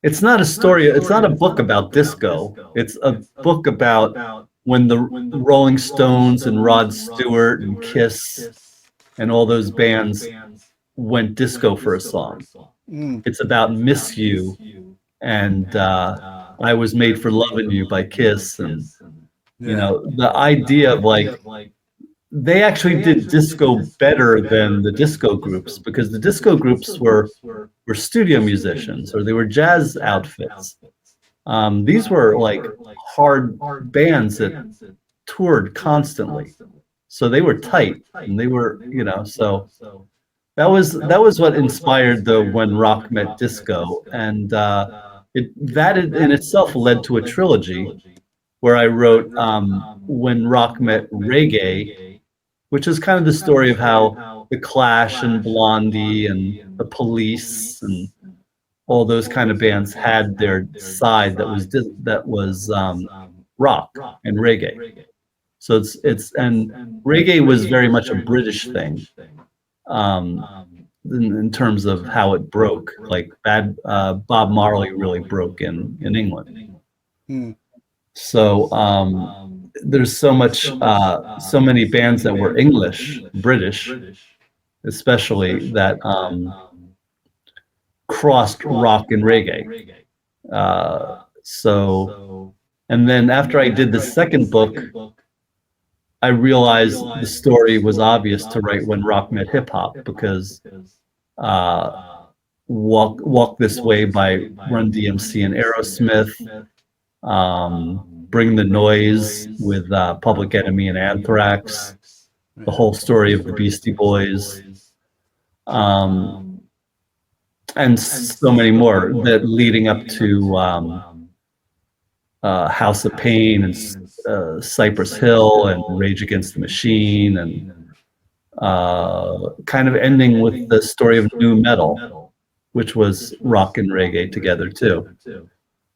it's not a story. It's not a book about disco. It's a book about when the Rolling Stones and Rod Stewart and Kiss and all those bands went disco for a song. It's about Miss You and I Was Made for Loving You by Kiss. And, you know, the idea of like, they actually did disco better than the disco groups, because the disco groups were studio musicians, or they were jazz outfits. These were like hard bands that toured constantly, so they were tight, and they were, you know, so that was what inspired the When Rock Met Disco, and that in itself led to a trilogy where I wrote When Rock Met Reggae, which is kind of the story of how the Clash and Blondie and the Police and all those kind of bands had their side that was rock and reggae. So it's and reggae was very much a British thing, in terms of how it broke. Like Bob Marley really broke in England. So there's so many bands that were English, British, especially that crossed rock and reggae. So, and then after I did the second book, I realized the story was obvious to write when rock met hip hop, because Walk This Way by Run DMC and Aerosmith, Bring the Noise with Public Enemy and Anthrax, the whole story of the Beastie Boys, and so many more that leading up to House of Pain and Cypress Hill and Rage Against the Machine, and kind of ending with the story of nu metal, which was rock and reggae together too.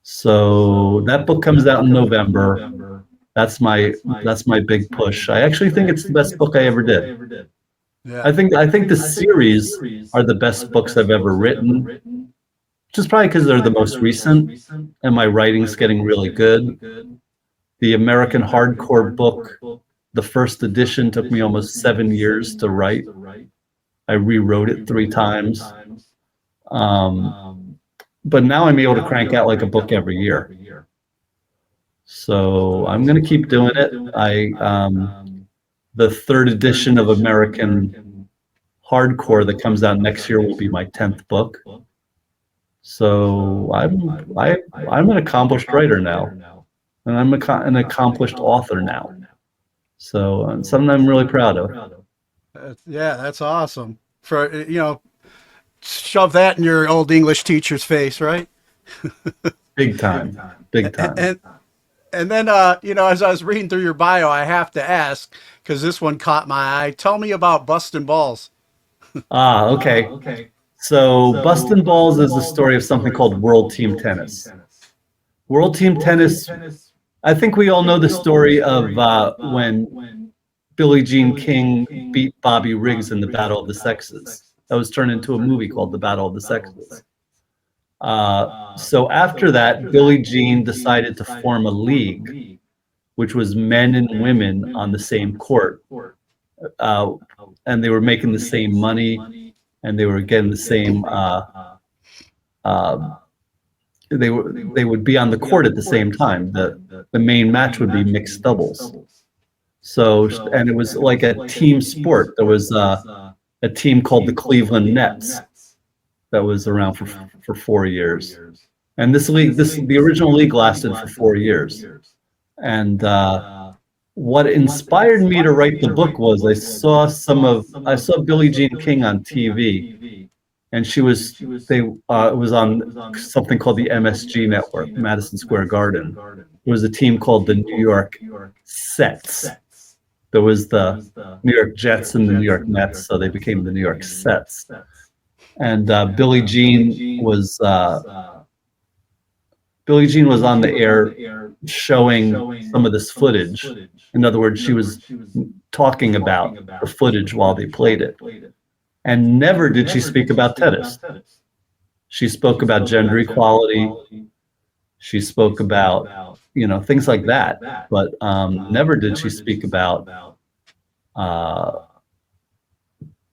So that book comes out in November. That's my big push. I actually think it's the best book I ever did. Yeah. I think the series are the best books I've ever written, just probably because they're the most recent and my writing's getting really good. The American Hardcore book, the first edition, took me almost 7 years to write. I rewrote it 3 times. But now I'm able to crank out like a book every year. So I'm going to keep doing it. The 3rd edition of American Hardcore that comes out next year will be my 10th book. So I'm an accomplished writer now, and I'm an accomplished author now. So something I'm really proud of. Yeah, that's awesome. For shove that in your old English teacher's face, right? Big time. And then, as I was reading through your bio, I have to ask, because this one caught my eye. Tell me about Bustin' Balls. Okay. So Bustin' Balls is the story of something called World Team Tennis. World Team Tennis, I think we all know the story of when Billie Jean King beat Bobby Riggs in the Battle of the Sexes. That was turned into a movie called The Battle of the Sexes. So after that, Billie Jean decided to form a league, which was men and women on the same court. And they were making the same money, and they were getting the same, they would be on the court at the same time. The main match would be mixed doubles. So, and it was like a team sport. There was a team called the Cleveland Nets that was around for 4 years. And the original league lasted for 4 years. And what inspired me to write the book was I saw Billie Jean King on TV, and it was on something called the MSG Network, Madison Square Garden. It was a team called the New York Sets. There was the New York Jets and the New York Mets, so they became the New York Sets. And Billie Jean was on the air showing some of this footage. In other words, she was talking about the footage while they played it. And never did she speak about tennis. She spoke about gender equality. She spoke about, things like that. But never did she speak about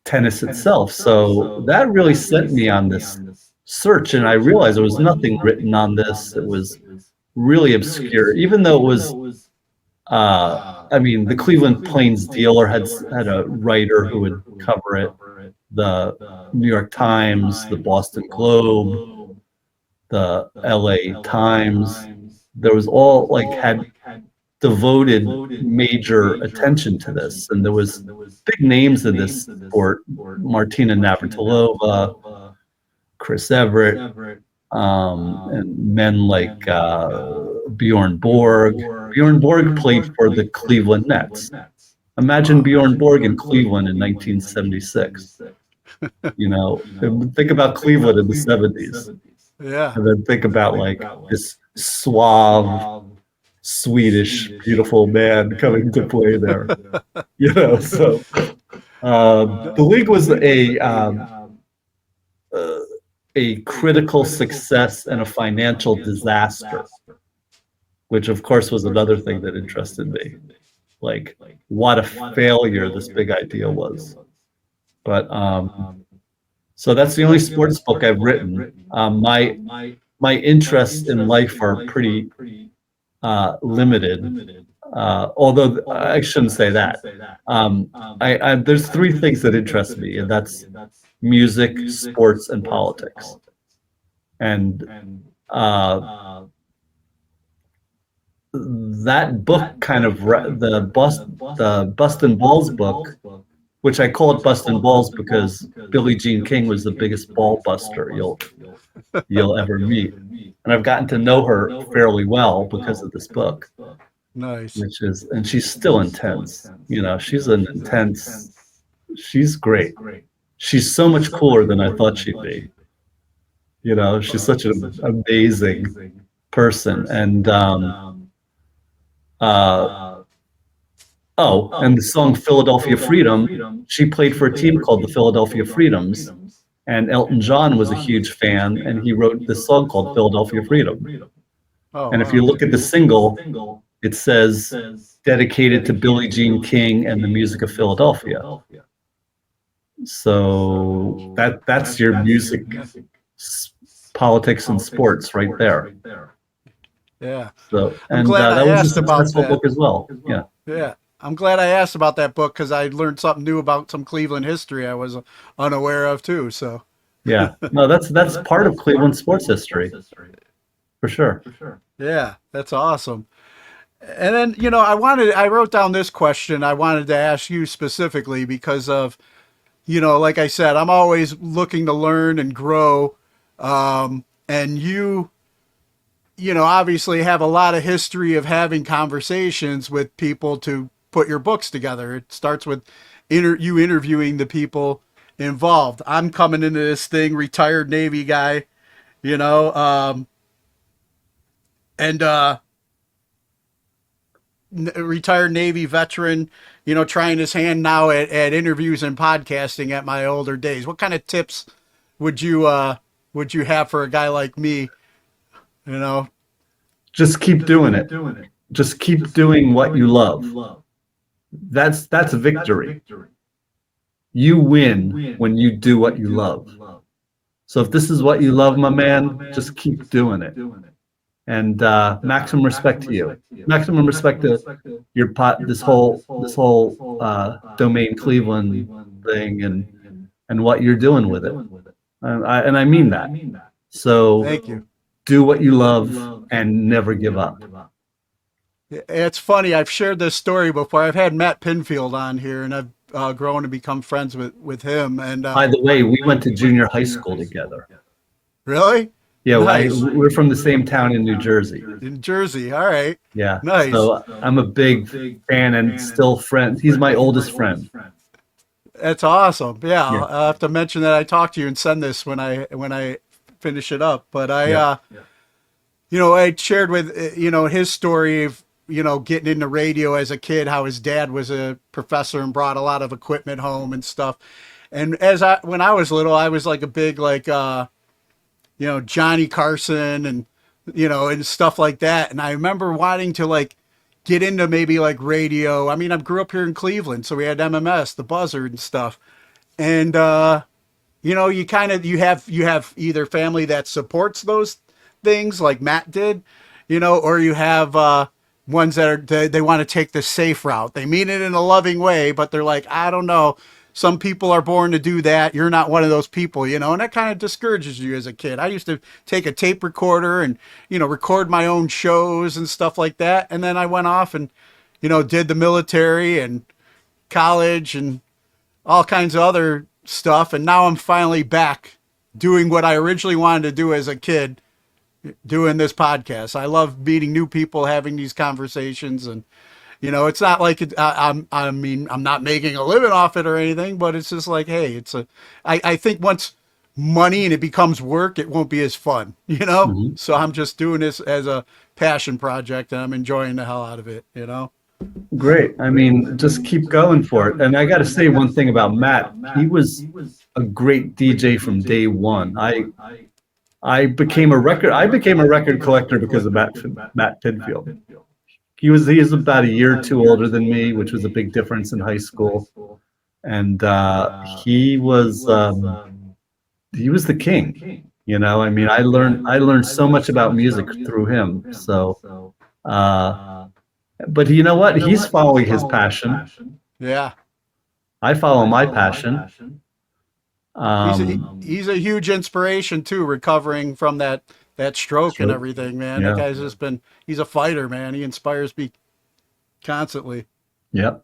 tennis itself. So that really sent me on this search, and I realized there was nothing written on this. It was really obscure, even though it was the Cleveland Plains Dealer had a writer who would cover it, the New York Times, the Boston Globe, the LA Times. There was all had devoted major attention to this, and there was big names in this sport: Martina Navratilova, Chris Everett, and men like Bjorn Borg. Bjorn Borg played for the Cleveland Nets. Imagine Bjorn Borg in Cleveland in 1976. You know, think about Cleveland in the 70s. Yeah. And then think about like this suave, Swedish, beautiful man coming to play there. You know, so the league was a critical success and a financial disaster, which of course was another thing that interested me. Like, what a failure this big idea was. But so that's the only sports book I've written. My interests in life are pretty limited. Although I shouldn't say that. There's three things that interest me, and that's music, sports, and politics. And that book kind of the Bustin' Balls book, which I call it Bustin' Balls because Billie Jean King was the biggest ball buster you'll ever meet, and I've gotten to know her fairly well because of this book. Nice. And she's still intense. You know, she's great. She's so much cooler than I thought she'd be. You know, she's such an amazing person. And and the song Philadelphia Freedom, she played for a team called the Philadelphia Freedoms, and Elton John was a huge fan, and he wrote this song called Philadelphia Freedom. Oh, and if you look at the single, it says dedicated to Billie Jean King and the music of Philadelphia. So that's your music, politics, and sports right there. Yeah. So I'm and glad that I was a asked about successful that. book as well. Yeah. Yeah. I'm glad I asked about that book because I learned something new about some Cleveland history I was unaware of too. So Yeah. No, that's part of Cleveland sports history. For sure. yeah, that's awesome. And then, you know, I wrote down this question I wanted to ask you specifically because of, you know, like I said, I'm always looking to learn and grow. And you know, obviously have a lot of history of having conversations with people to put your books together. It starts with you interviewing the people involved. I'm coming into this thing, retired Navy guy, you know, retired Navy veteran, you know, trying his hand now at interviews and podcasting at my older days. What kind of tips would you have for a guy like me? You know, Just keep doing it. Just keep doing what you love. That's victory. You win when you do what you love. So if this is what you love, my man, just keep doing it. And maximum respect to you. Maximum respect to your this whole Domain Cleveland thing and what you're doing with it. And I mean that. So thank you. Do what you love and never give up. It's funny. I've shared this story before. I've had Matt Pinfield on here, and I've grown to become friends with him. And By the way, we went to junior high school together. Really? Yeah, Nice. we're from the same town in New Jersey. In Jersey. All right. Yeah. Nice. So I'm a big fan and still friends. He's my oldest friend. That's awesome. Yeah, Yeah. I'll have to mention that I talked to you and send this when I finish it up. But you know, I shared with, you know, his story of, you know, getting into radio as a kid, how his dad was a professor and brought a lot of equipment home and stuff. And when I was little, I was like a big, like, you know, Johnny Carson and, you know, and stuff like that. And I remember wanting to like get into maybe like radio. I mean, I grew up here in Cleveland, so we had MMS, the Buzzard and stuff. And, you know, you have either family that supports those things like Matt did, you know, or you have ones that they want to take the safe route. They mean it in a loving way, but they're like, I don't know. Some people are born to do that. You're not one of those people, you know, and that kind of discourages you as a kid. I used to take a tape recorder and, you know, record my own shows and stuff like that. And then I went off and, you know, did the military and college and all kinds of other stuff. And now I'm finally back doing what I originally wanted to do as a kid, doing this podcast. I love meeting new people, having these conversations, and You know, it's not like I mean, I'm not making a living off it or anything, but it's just like, hey, I think once money and it becomes work, it won't be as fun, you know? Mm-hmm. So I'm just doing this as a passion project and I'm enjoying the hell out of it, you know? Great. I mean, just keep going for it. And I got to say one thing about Matt. He was a great DJ from day one. I became a record collector because of Matt Pinfield. He is about a year or two older than me, which was a big difference in high school. And he was the king. You know, I mean, I learned so much about music through him. So, but you know what? He's following his passion. Yeah. I follow my passion. He's a huge inspiration too, recovering from that stroke and everything, man. Yeah. That guy's he's a fighter, man. He inspires me constantly. Yep.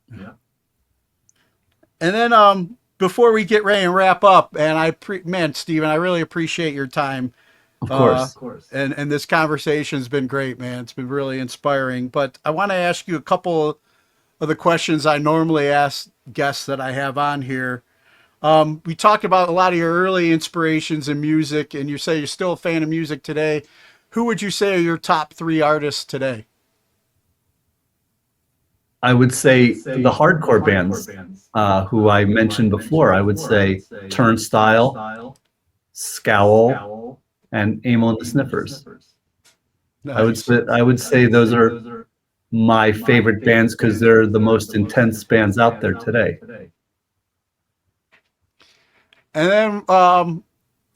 And then before we get ready and wrap up, and man, Steven, I really appreciate your time. Of course. And this conversation's been great, man. It's been really inspiring. But I want to ask you a couple of the questions I normally ask guests that I have on here. We talked about a lot of your early inspirations in music, and you say you're still a fan of music today. Who would you say are your top 3 artists today? I would say the hardcore bands who I mentioned before. I would say Turnstile, Scowl, and Amyl and the Sniffers. Nice. I would say those are my favorite bands because they're the most intense bands out there today. And then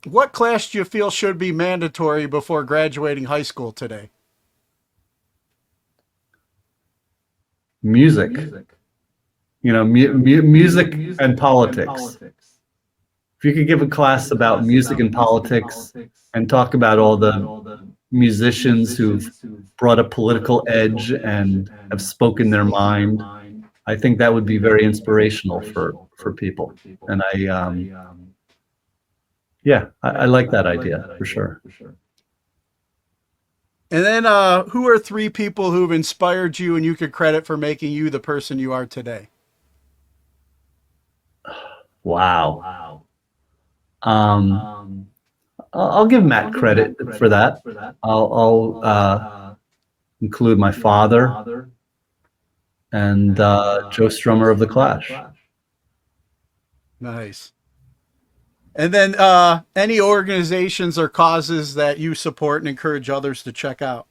what class do you feel should be mandatory before graduating high school today? Music. You know, music and politics. If you could give a class about music and politics and talk about all the musicians who've brought a political edge and have spoken their mind, I think that would be very inspirational for people. And I like that idea for sure. And then who are 3 people who've inspired you and you could credit for making you the person you are today? Wow. I'll give Matt credit for that. I'll include my father and Joe Strummer of The Clash. Nice. And then any organizations or causes that you support and encourage others to check out?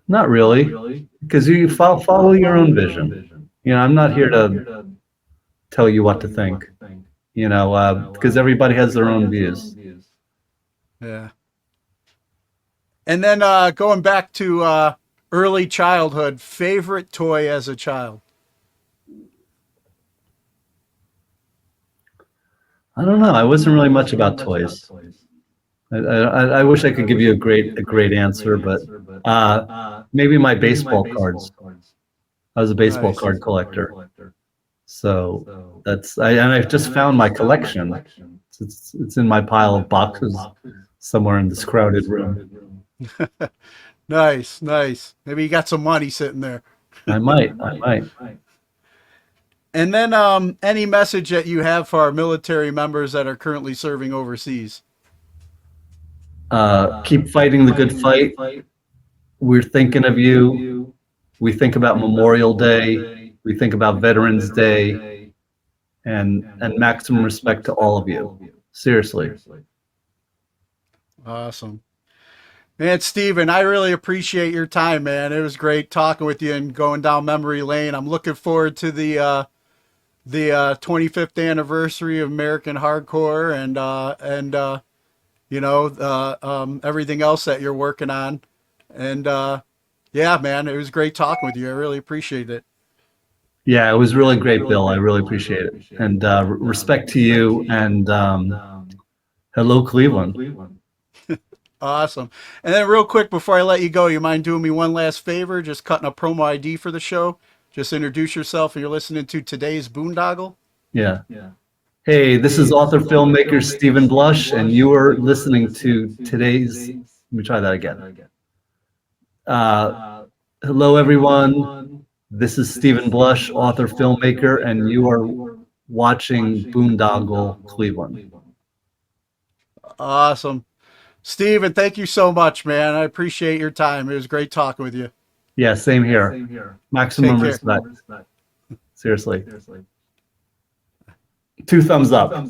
Not really, because you follow your own vision. You know, I'm not here to tell you what to think. You know, because everybody has their own views. Yeah. And then going back to early childhood, favorite toy as a child? I don't know. I wasn't really much about toys. I wish I could give you a great answer, but maybe my baseball cards. I was a baseball card collector, so I've just found my collection. It's in my pile of boxes somewhere in this crowded room. Nice. Maybe you got some money sitting there. I might. And then any message that you have for our military members that are currently serving overseas? Keep fighting the good fight. We're thinking of you. We think about Memorial Day. We think about Veterans Day. And maximum respect to all of you. Seriously. Awesome. Man, Steven, I really appreciate your time, man. It was great talking with you and going down memory lane. I'm looking forward to the 25th anniversary of American Hardcore and everything else that you're working on. And yeah, man, it was great talking with you. I really appreciate it. Yeah, it was really great, Bill. I really appreciate it. And respect to you and hello, Cleveland. Awesome. And then real quick before I let you go, you mind doing me one last favor? Just cutting a promo ID for the show. Just introduce yourself and you're listening to today's Boondoggle. Yeah. Hey, this is author filmmaker Stephen Blush, and you are listening to today's. Let me try that again. Hello, everyone. This is Stephen Blush, author, filmmaker, and you are watching Boondoggle Cleveland. Awesome. Steven, thank you so much, man. I appreciate your time. It was great talking with you. Yeah, same here. Maximum Take care. respect. Seriously. 2 thumbs up.